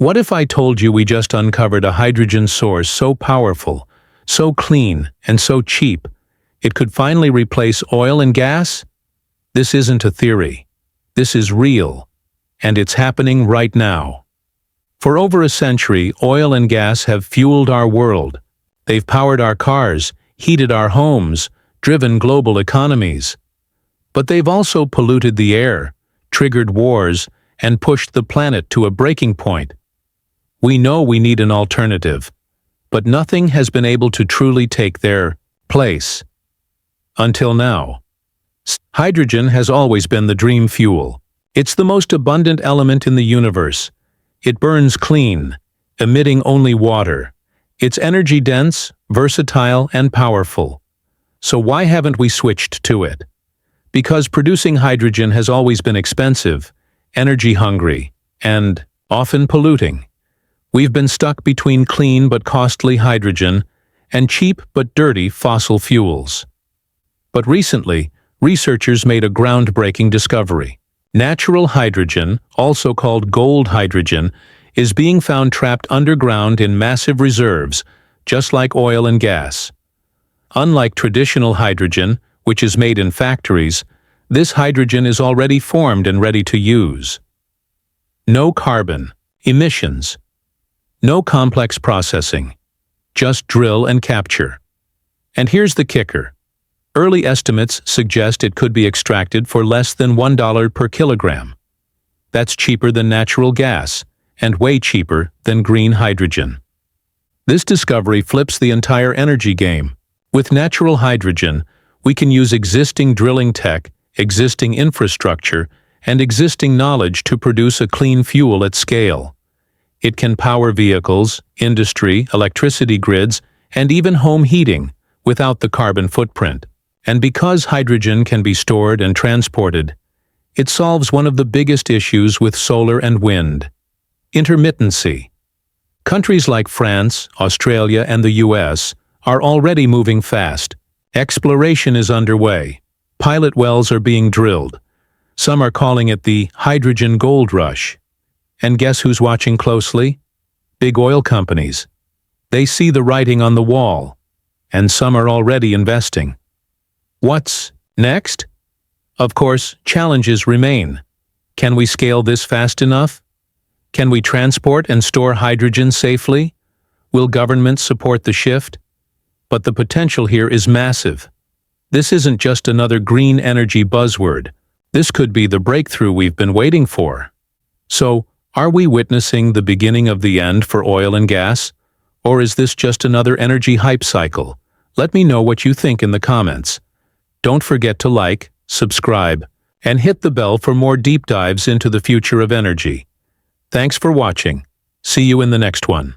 What if I told you we just uncovered a hydrogen source so powerful, so clean, and so cheap, it could finally replace oil and gas? This isn't a theory. This is real, and it's happening right now. For over a century, oil and gas have fueled our world. They've powered our cars, heated our homes, driven global economies. But they've also polluted the air, triggered wars, and pushed the planet to a breaking point. We know we need an alternative, but nothing has been able to truly take their place. Until now. Hydrogen has always been the dream fuel. It's the most abundant element in the universe. It burns clean, emitting only water. It's energy-dense, versatile, and powerful. So why haven't we switched to it? Because producing hydrogen has always been expensive, energy-hungry, and often polluting. We've been stuck between clean but costly hydrogen and cheap but dirty fossil fuels. But recently, researchers made a groundbreaking discovery. Natural hydrogen, also called gold hydrogen, is being found trapped underground in massive reserves, just like oil and gas. Unlike traditional hydrogen, which is made in factories, this hydrogen is already formed and ready to use. No carbon, emissions. No complex processing, just drill and capture. And here's the kicker. Early estimates suggest it could be extracted for less than $1 per kilogram. That's cheaper than natural gas, and way cheaper than green hydrogen. This discovery flips the entire energy game. With natural hydrogen, we can use existing drilling tech, existing infrastructure, and existing knowledge to produce a clean fuel at scale. It can power vehicles, industry, electricity grids, and even home heating without the carbon footprint. And because hydrogen can be stored and transported, it solves one of the biggest issues with solar and wind: intermittency. Countries like France, Australia, and the US are already moving fast. Exploration is underway. Pilot wells are being drilled. Some are calling it the hydrogen gold rush. And guess who's watching closely? Big oil companies. They see the writing on the wall, and some are already investing. What's next? Of course, challenges remain. Can we scale this fast enough? Can we transport and store hydrogen safely? Will governments support the shift? But the potential here is massive. This isn't just another green energy buzzword. This could be the breakthrough we've been waiting for. So, are we witnessing the beginning of the end for oil and gas? Or is this just another energy hype cycle? Let me know what you think in the comments. Don't forget to like, subscribe, and hit the bell for more deep dives into the future of energy. Thanks for watching. See you in the next one.